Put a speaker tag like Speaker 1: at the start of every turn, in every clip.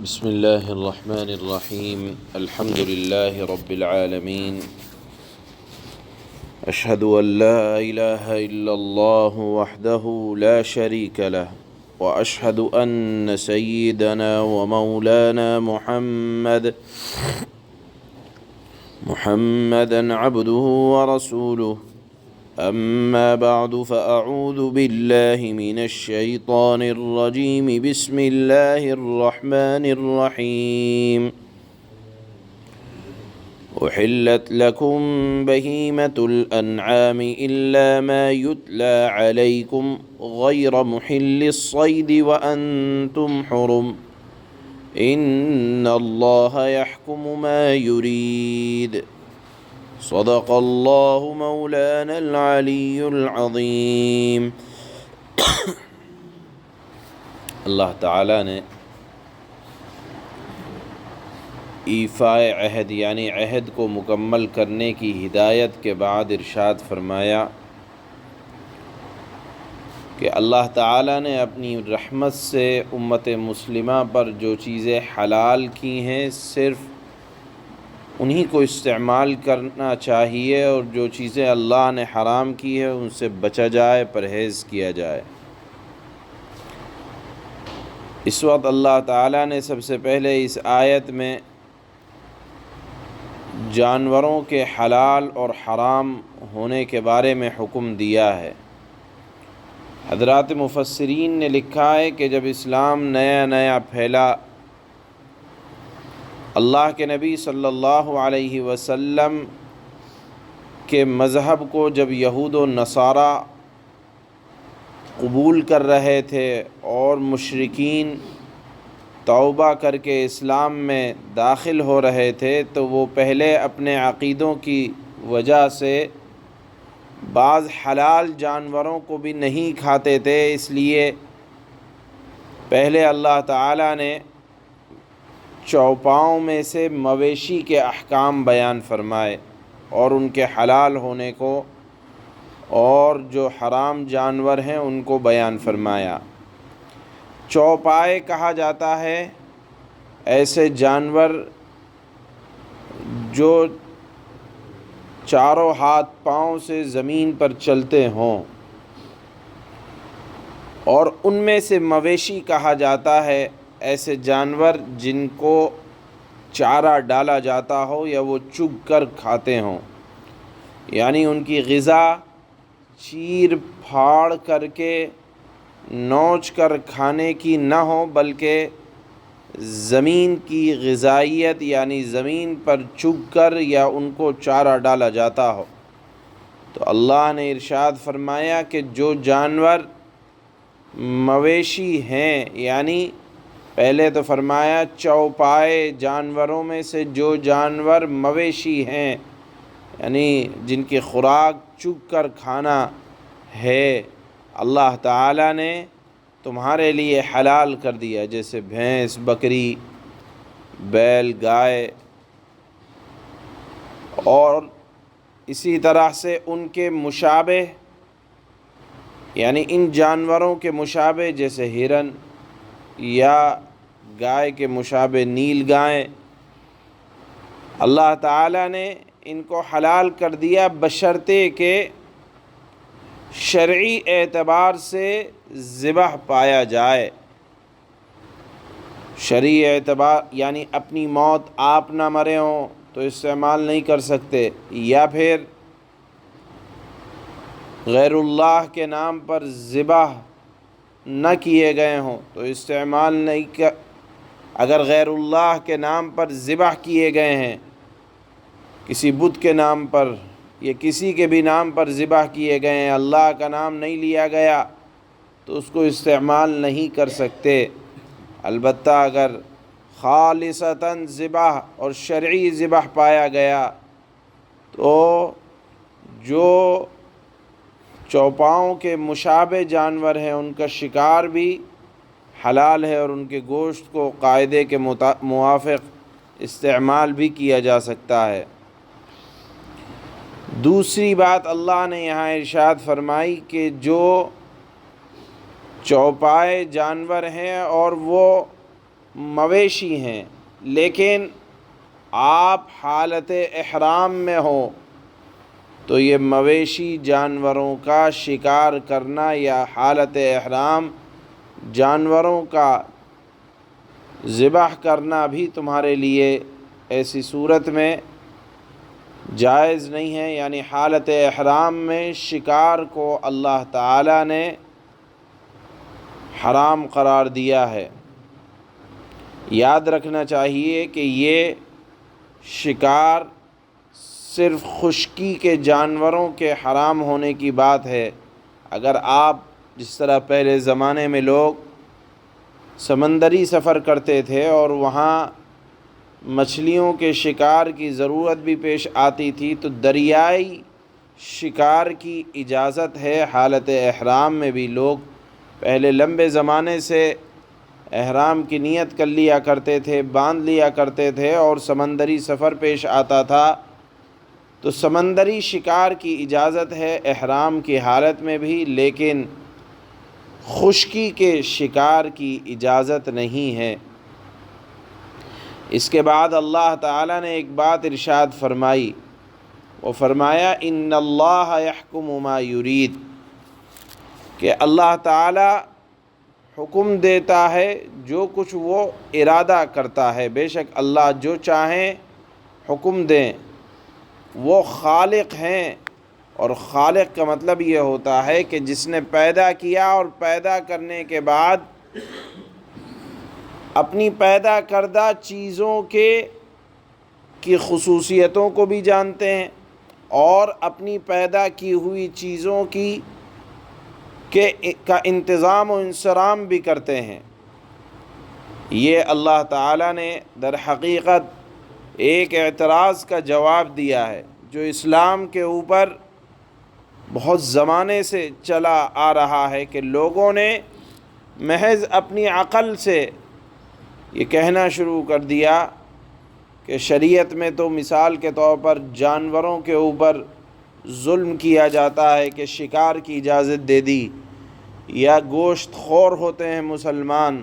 Speaker 1: بسم الله الرحمن الرحيم الحمد لله رب العالمين أشهد أن لا إله إلا الله وحده لا شريك له وأشهد أن سيدنا ومولانا محمدا عبده ورسوله أما بعد فأعوذ بالله من الشيطان الرجيم بسم الله الرحمن الرحيم أحلت لكم بهيمة الأنعام إلا ما يتلى عليكم غير محل الصيد وأنتم حرم إن الله يحكم ما يريد صدق اللہ مولانا العلی العظیم۔ اللہ تعالیٰ نے ایفاء عہد یعنی عہد کو مکمل کرنے کی ہدایت کے بعد ارشاد فرمایا کہ اللہ تعالیٰ نے اپنی رحمت سے امت مسلمہ پر جو چیزیں حلال کی ہیں صرف انہی کو استعمال کرنا چاہیے، اور جو چیزیں اللہ نے حرام کی ہے ان سے بچا جائے، پرہیز کیا جائے۔ اس وقت اللہ تعالیٰ نے سب سے پہلے اس آیت میں جانوروں کے حلال اور حرام ہونے کے بارے میں حکم دیا ہے۔ حضرات مفسرین نے لکھا ہے کہ جب اسلام نیا پھیلا، اللہ کے نبی صلی اللہ علیہ وسلم کے مذہب کو جب یہود و نصارہ قبول کر رہے تھے اور مشرکین توبہ کر کے اسلام میں داخل ہو رہے تھے، تو وہ پہلے اپنے عقیدوں کی وجہ سے بعض حلال جانوروں کو بھی نہیں کھاتے تھے۔ اس لیے پہلے اللہ تعالیٰ نے چوپاؤں میں سے مویشی کے احکام بیان فرمائے اور ان کے حلال ہونے کو، اور جو حرام جانور ہیں ان کو بیان فرمایا۔ چوپائے کہا جاتا ہے ایسے جانور جو چاروں ہاتھ پاؤں سے زمین پر چلتے ہوں، اور ان میں سے مویشی کہا جاتا ہے ایسے جانور جن کو چارہ ڈالا جاتا ہو یا وہ چگ کر کھاتے ہوں، یعنی ان کی غذا چیر پھاڑ کر کے نوچ کر کھانے کی نہ ہو، بلکہ زمین کی غذائیت یعنی زمین پر چگ کر یا ان کو چارہ ڈالا جاتا ہو۔ تو اللہ نے ارشاد فرمایا کہ جو جانور مویشی ہیں، یعنی پہلے تو فرمایا چوپائے جانوروں میں سے جو جانور مویشی ہیں، یعنی جن کی خوراک چگ کر کھانا ہے، اللہ تعالیٰ نے تمہارے لیے حلال کر دیا، جیسے بھینس، بکری، بیل، گائے، اور اسی طرح سے ان کے مشابہ یعنی ان جانوروں کے مشابہ جیسے ہرن یا گائے کے مشابہ نیل گائے، اللہ تعالیٰ نے ان کو حلال کر دیا بشرطے کہ شرعی اعتبار سے ذبح پایا جائے۔ شرعی اعتبار یعنی اپنی موت آپ نہ مرے ہوں تو استعمال نہیں کر سکتے، یا پھر غیر اللہ کے نام پر ذبح نہ کیے گئے ہوں تو استعمال نہیں اگر غیر اللہ کے نام پر ذبح کیے گئے ہیں، کسی بت کے نام پر یا کسی کے بھی نام پر ذبح کیے گئے ہیں، اللہ کا نام نہیں لیا گیا تو اس کو استعمال نہیں کر سکتے۔ البتہ اگر خالصتاً ذبح اور شرعی ذبح پایا گیا تو جو چوپاؤں کے مشابہ جانور ہیں ان کا شکار بھی حلال ہے، اور ان کے گوشت کو قاعدے کے موافق استعمال بھی کیا جا سکتا ہے۔ دوسری بات اللہ نے یہاں ارشاد فرمائی کہ جو چوپائے جانور ہیں اور وہ مویشی ہیں، لیکن آپ حالت احرام میں ہو تو یہ مویشی جانوروں کا شکار کرنا یا حالت احرام جانوروں کا ذبح کرنا بھی تمہارے لیے ایسی صورت میں جائز نہیں ہے۔ یعنی حالت احرام میں شکار کو اللہ تعالیٰ نے حرام قرار دیا ہے۔ یاد رکھنا چاہیے کہ یہ شکار صرف خشکی کے جانوروں کے حرام ہونے کی بات ہے۔ اگر آپ جس طرح پہلے زمانے میں لوگ سمندری سفر کرتے تھے اور وہاں مچھلیوں کے شکار کی ضرورت بھی پیش آتی تھی تو دریائی شکار کی اجازت ہے۔ حالت احرام میں بھی لوگ پہلے لمبے زمانے سے احرام کی نیت کر لیا کرتے تھے، باندھ لیا کرتے تھے، اور سمندری سفر پیش آتا تھا تو سمندری شکار کی اجازت ہے احرام کی حالت میں بھی، لیکن خشکی کے شکار کی اجازت نہیں ہے۔ اس کے بعد اللہ تعالیٰ نے ایک بات ارشاد فرمائی، وہ فرمایا ان اللہ یحکم ما یرید، کہ اللہ تعالیٰ حکم دیتا ہے جو کچھ وہ ارادہ کرتا ہے۔ بے شک اللہ جو چاہیں حکم دیں۔ وہ خالق ہیں، اور خالق کا مطلب یہ ہوتا ہے کہ جس نے پیدا کیا اور پیدا کرنے کے بعد اپنی پیدا کردہ چیزوں کی خصوصیتوں کو بھی جانتے ہیں اور اپنی پیدا کی ہوئی چیزوں کا انتظام و انصرام بھی کرتے ہیں۔ یہ اللہ تعالیٰ نے در حقیقت ایک اعتراض کا جواب دیا ہے جو اسلام کے اوپر بہت زمانے سے چلا آ رہا ہے، کہ لوگوں نے محض اپنی عقل سے یہ کہنا شروع کر دیا کہ شریعت میں تو مثال کے طور پر جانوروں کے اوپر ظلم کیا جاتا ہے کہ شکار کی اجازت دے دی، یا گوشت خور ہوتے ہیں مسلمان،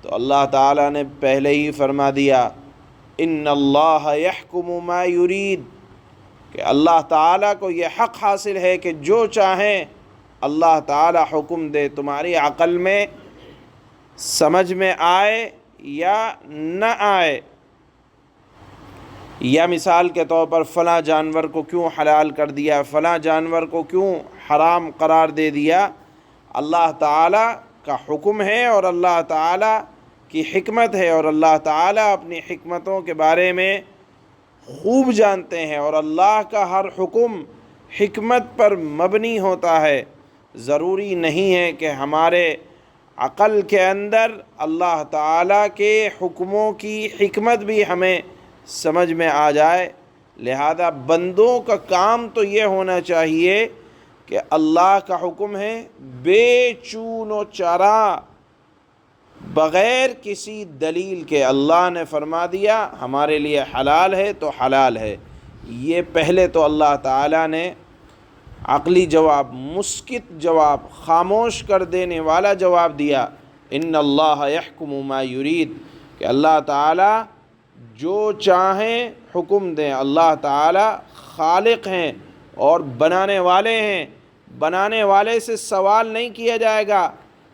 Speaker 1: تو اللہ تعالیٰ نے پہلے ہی فرما دیا ان اللہ یحکم ما یرید، کہ اللہ تعالیٰ کو یہ حق حاصل ہے کہ جو چاہیں اللہ تعالیٰ حکم دے، تمہاری عقل میں سمجھ میں آئے یا نہ آئے۔ یا مثال کے طور پر فلاں جانور کو کیوں حلال کر دیا، فلاں جانور کو کیوں حرام قرار دے دیا، اللہ تعالیٰ کا حکم ہے اور اللہ تعالیٰ کی حکمت ہے، اور اللہ تعالیٰ اپنی حکمتوں کے بارے میں خوب جانتے ہیں، اور اللہ کا ہر حکم حکمت پر مبنی ہوتا ہے۔ ضروری نہیں ہے کہ ہمارے عقل کے اندر اللہ تعالیٰ کے حکموں کی حکمت بھی ہمیں سمجھ میں آ جائے، لہذا بندوں کا کام تو یہ ہونا چاہیے کہ اللہ کا حکم ہے بے چون و چرا، بغیر کسی دلیل کے اللہ نے فرما دیا ہمارے لیے حلال ہے تو حلال ہے۔ یہ پہلے تو اللہ تعالیٰ نے عقلی جواب، مسکت جواب، خاموش کر دینے والا جواب دیا، ان اللہ یحکم ما یرید، کہ اللہ تعالیٰ جو چاہیں حکم دیں۔ اللہ تعالیٰ خالق ہیں اور بنانے والے ہیں۔ بنانے والے سے سوال نہیں کیا جائے گا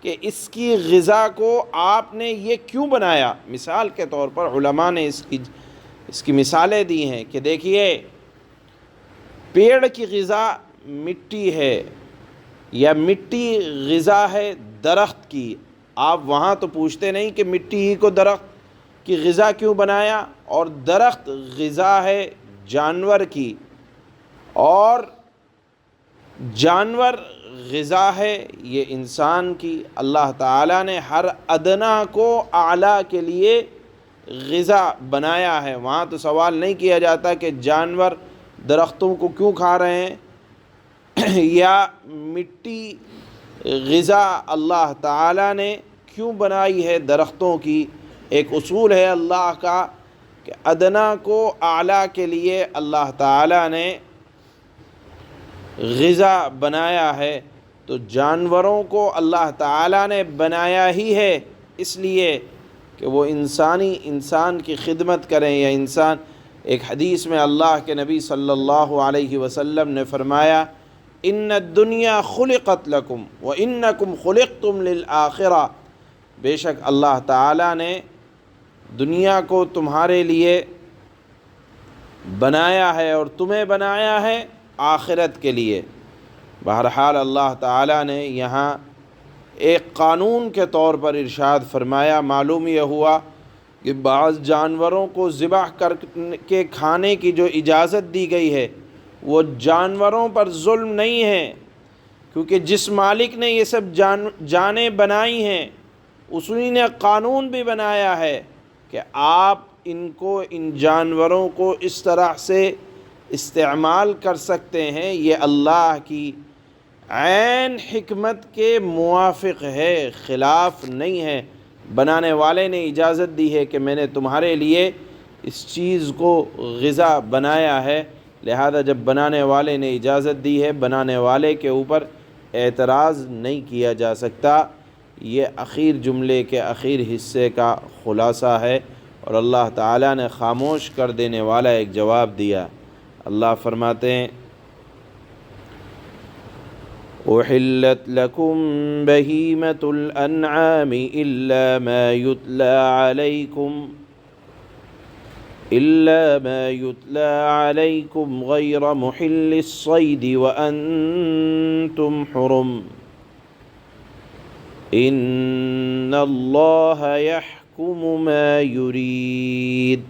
Speaker 1: کہ اس کی غذا کو آپ نے یہ کیوں بنایا۔ مثال کے طور پر علماء نے اس کی مثالیں دی ہیں کہ دیکھیے، پیڑ کی غذا مٹی ہے، یا مٹی غذا ہے درخت کی، آپ وہاں تو پوچھتے نہیں کہ مٹی ہی کو درخت کی غذا کیوں بنایا، اور درخت غذا ہے جانور کی، اور جانور غذا ہے یہ انسان کی۔ اللہ تعالیٰ نے ہر ادنا کو اعلیٰ کے لیے غذا بنایا ہے۔ وہاں تو سوال نہیں کیا جاتا کہ جانور درختوں کو کیوں کھا رہے ہیں، یا مٹی غذا اللہ تعالیٰ نے کیوں بنائی ہے درختوں کی۔ ایک اصول ہے اللہ کا کہ ادنا کو اعلیٰ کے لیے اللہ تعالیٰ نے غذا بنایا ہے، تو جانوروں کو اللہ تعالیٰ نے بنایا ہی ہے، اس لیے کہ وہ انسان کی خدمت کریں یا انسان. ایک حدیث میں اللہ کے نبی صلی اللہ علیہ وسلم نے فرمایا ان الدنیا خلقت لکم وانکم خلقتم للآخرہ، بے شک اللہ تعالیٰ نے دنیا کو تمہارے لیے بنایا ہے اور تمہیں بنایا ہے آخرت کے لیے. بہرحال اللہ تعالیٰ نے یہاں ایک قانون کے طور پر ارشاد فرمایا. معلوم یہ ہوا کہ بعض جانوروں کو ذبح کر کے کھانے کی جو اجازت دی گئی ہے وہ جانوروں پر ظلم نہیں ہے، کیونکہ جس مالک نے یہ سب جانیں بنائی ہیں اسی نے قانون بھی بنایا ہے کہ آپ ان جانوروں کو اس طرح سے استعمال کر سکتے ہیں. یہ اللہ کی عین حکمت کے موافق ہے، خلاف نہیں ہے. بنانے والے نے اجازت دی ہے کہ میں نے تمہارے لیے اس چیز کو غذا بنایا ہے، لہذا جب بنانے والے نے اجازت دی ہے بنانے والے کے اوپر اعتراض نہیں کیا جا سکتا. یہ اخیر جملے کے اخیر حصے کا خلاصہ ہے اور اللہ تعالیٰ نے خاموش کر دینے والا ایک جواب دیا. اللہ فرماتے ہیں احلت لکم بہیمۃ الانعام الا ما یتلی علیکم غیر محل الصید وانتم حرم ان اللہ یحکم ما یرید.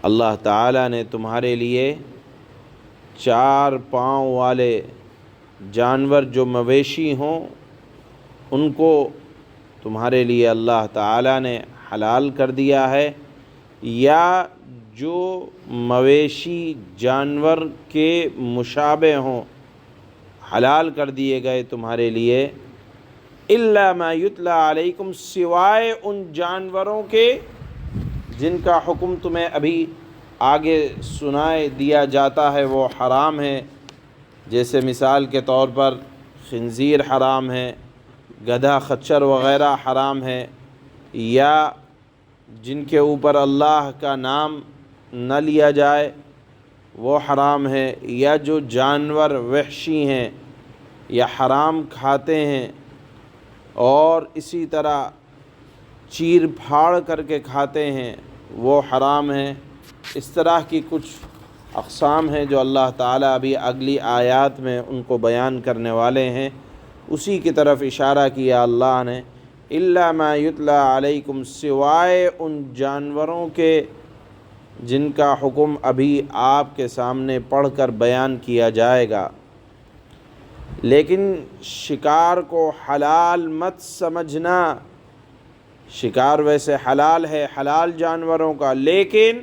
Speaker 1: اللہ تعالیٰ نے تمہارے لیے 4 پاؤں والے جانور جو مویشی ہوں ان کو تمہارے لیے اللہ تعالیٰ نے حلال کر دیا ہے، یا جو مویشی جانور کے مشابہ ہوں حلال کر دیے گئے تمہارے لیے. الا ما یتلی علیکم، سوائے ان جانوروں کے جن کا حکم تمہیں ابھی آگے سنائے دیا جاتا ہے وہ حرام ہے. جیسے مثال کے طور پر خنزیر حرام ہے، گدھا خچر وغیرہ حرام ہے، یا جن کے اوپر اللہ کا نام نہ لیا جائے وہ حرام ہے، یا جو جانور وحشی ہیں یا حرام کھاتے ہیں اور اسی طرح چیر پھاڑ کر کے کھاتے ہیں وہ حرام ہیں. اس طرح کی کچھ اقسام ہیں جو اللہ تعالیٰ ابھی اگلی آیات میں ان کو بیان کرنے والے ہیں. اسی کی طرف اشارہ کیا اللہ نے الا ما یتلی علیکم، سوائے ان جانوروں کے جن کا حکم ابھی آپ کے سامنے پڑھ کر بیان کیا جائے گا. لیکن شکار کو حلال مت سمجھنا. شکار ویسے حلال ہے، حلال جانوروں کا، لیکن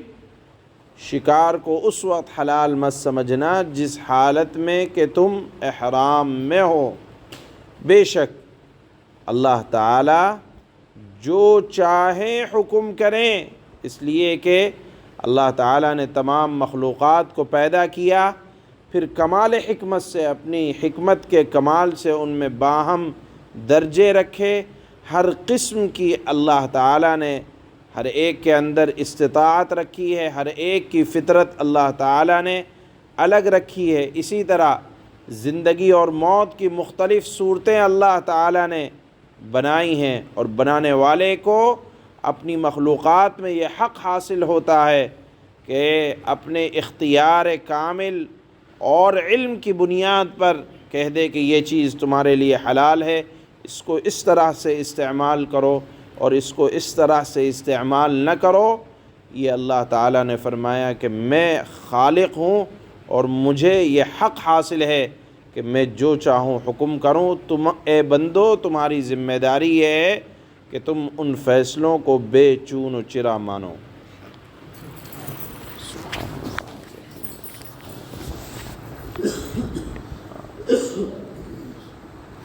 Speaker 1: شکار کو اس وقت حلال مت سمجھنا جس حالت میں کہ تم احرام میں ہو. بے شک اللہ تعالیٰ جو چاہیں حکم کریں، اس لیے کہ اللہ تعالیٰ نے تمام مخلوقات کو پیدا کیا، پھر کمال حکمت سے، اپنی حکمت کے کمال سے ان میں باہم درجے رکھے. ہر قسم کی اللہ تعالیٰ نے ہر ایک کے اندر استطاعت رکھی ہے، ہر ایک کی فطرت اللہ تعالیٰ نے الگ رکھی ہے. اسی طرح زندگی اور موت کی مختلف صورتیں اللہ تعالیٰ نے بنائی ہیں، اور بنانے والے کو اپنی مخلوقات میں یہ حق حاصل ہوتا ہے کہ اپنے اختیار کامل اور علم کی بنیاد پر کہہ دے کہ یہ چیز تمہارے لیے حلال ہے، اس کو اس طرح سے استعمال کرو اور اس کو اس طرح سے استعمال نہ کرو. یہ اللہ تعالیٰ نے فرمایا کہ میں خالق ہوں اور مجھے یہ حق حاصل ہے کہ میں جو چاہوں حکم کروں. تم اے بندو تمہاری ذمہ داری یہ ہے کہ تم ان فیصلوں کو بے چون و چرا مانو.